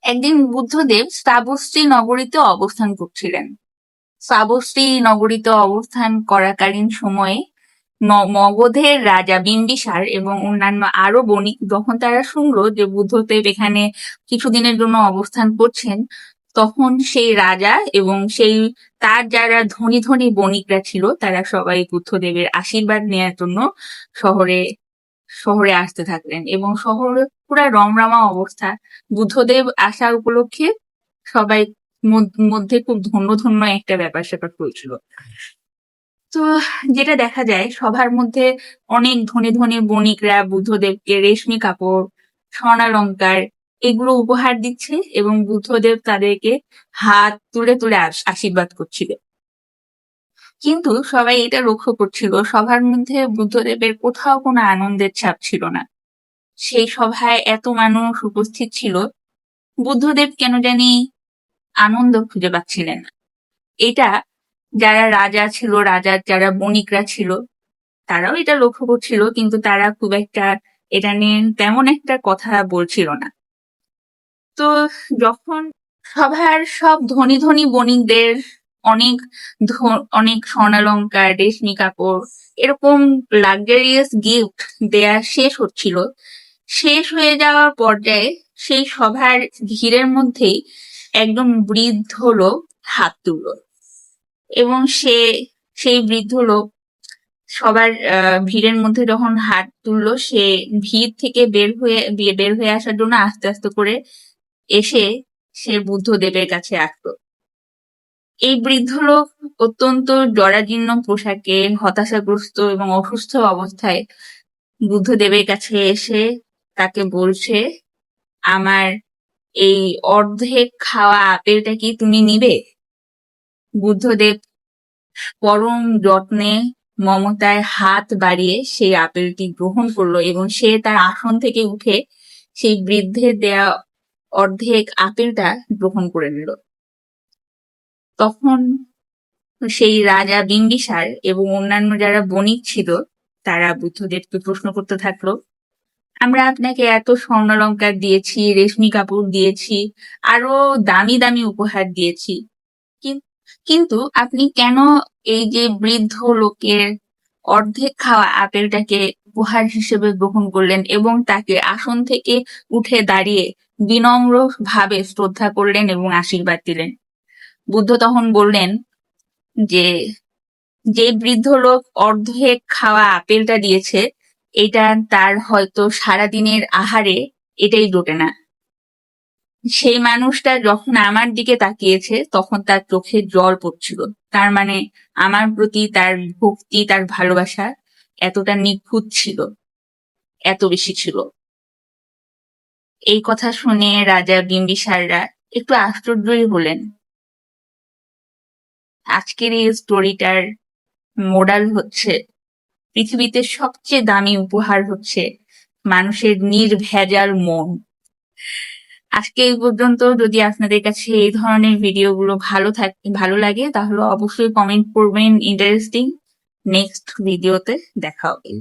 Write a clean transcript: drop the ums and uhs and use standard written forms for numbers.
একদিন বুদ্ধদেব শ্রাবস্তী নগরীতে অবস্থান করছিলেন। শ্রাবস্তী নগরীতে অবস্থান করাকালীন সময়ে মগধের রাজা বিম্বিসার এবং অন্যান্য আরো বণিক যখন তারা শুনলো যে বুদ্ধদেব এখানে কিছুদিনের জন্য অবস্থান করছেন, তখন সেই রাজা এবং সেই তার যারা ধনী ধনী বণিকরা ছিল তারা সবাই বুদ্ধদেবের আশীর্বাদ নেয়ার জন্য শহরে শহরে আসতে থাকলেন এবং শহরে পুরা রমরমা অবস্থা। বুদ্ধদেব আসা উপলক্ষে সবাই মধ্যে খুব ধন্য ধন্য একটা ব্যাপার স্যাপার চলছিল। তো যেটা দেখা যায় সবার মধ্যে অনেক ধনী ধনী বণিকরা বুদ্ধদেবকে রেশমি কাপড়, স্বর্ণালঙ্কার এগুলো উপহার দিচ্ছে এবং বুদ্ধদেব তাদেরকে হাত তুলে তুলে আশীর্বাদ করছিল। কিন্তু সবাই এটা লক্ষ্য করছিল সবার মধ্যে বুদ্ধদেবের কোথাও কোনো আনন্দের ছাপ ছিল না। সেই সভায় এত মানুষ উপস্থিত ছিল, বুদ্ধদেব কেন জানি আনন্দ খুঁজে পাচ্ছিলেন না। এটা যারা রাজা ছিল, রাজার যারা বণিকরা ছিল তারাও এটা লক্ষ্য করছিল, কিন্তু তারা খুব একটা এটা নিয়ে তেমন একটা কথা বলছিল না। তো যখন সভার সব ধনী ধনী বণিকদের অনেক অনেক স্বর্ণালঙ্কার, রেশমি কাপড় এরকম লাক্সারিয়াস গিফট দেয়া শেষ হচ্ছিল, শেষ হয়ে যাওয়ার পর্যায়ে সেই সভার ভিড়ের মধ্যেই একজন বৃদ্ধ লোক হাত তুলল এবং সেই বৃদ্ধ লোক সবার ভিড়ের মধ্যে যখন হাত তুললো, সে ভিড় থেকে বের হয়ে আসার জন্য আস্তে আস্তে করে এসে সে বুদ্ধদেবের কাছে আসলো। এই বৃদ্ধ লোক অত্যন্ত জরাজীর্ণ পোশাকে, হতাশাগ্রস্ত এবং অসুস্থ অবস্থায় বুদ্ধদেবের কাছে এসে তাকে বলছে, আমার এই অর্ধেক খাওয়া আপেলটা কি তুমি নিবে? বুদ্ধদেব পরম যত্নে মমতায় হাত বাড়িয়ে সেই আপেলটি গ্রহণ করলো এবং সে তার আসন থেকে উঠে সেই বৃদ্ধের দেয়া অর্ধেক আপেলটা গ্রহণ করে নিল। তখন সেই রাজা বিম্বিসার এবং অন্যান্য যারা বণিক ছিল তারা বুদ্ধদেবকে প্রশ্ন করতে থাকলো, আমরা আপনাকে এত স্বর্ণালঙ্কার দিয়েছি, রেশমি কাপড় দিয়েছি, আরো দামি দামি উপহার দিয়েছি, কিন্তু আপনি কেন এই যে বৃদ্ধ লোকের অর্ধেক খাওয়া আপেলটাকে উপহার হিসেবে গ্রহণ করলেন এবং তাকে আসন থেকে উঠে দাঁড়িয়ে বিনম্র ভাবে শ্রদ্ধা করলেন এবং আশীর্বাদ দিলেন? বুদ্ধ তখন বললেন যে যে বৃদ্ধ লোক অর্ধেক খাওয়া আপেলটা দিয়েছে, এটা তার হয়তো সারাদিনের আহারে এটাই জোটে না। সেই মানুষটা যখন আমার দিকে তাকিয়েছে তখন তার চোখে জল পড়ছিল, তার মানে আমার প্রতি তার ভক্তি, তার ভালোবাসা এতটা নিখুঁত ছিল, এত বেশি ছিল। এই কথা শুনে রাজা বিম্বিসাররা একটু আশ্চর্যই হলেন। আজকের এই স্টোরিটার মোরাল হচ্ছে, পৃথিবীতে সবচেয়ে দামি উপহার হচ্ছে মানুষের নির্ভেজাল মন। আজকে এই পর্যন্ত। যদি আপনাদের কাছে এই ধরনের ভিডিওগুলো ভালো লাগে তাহলে অবশ্যই কমেন্ট করবেন ইন্টারেস্টিং। নেক্সট ভিডিওতে দেখা হবে।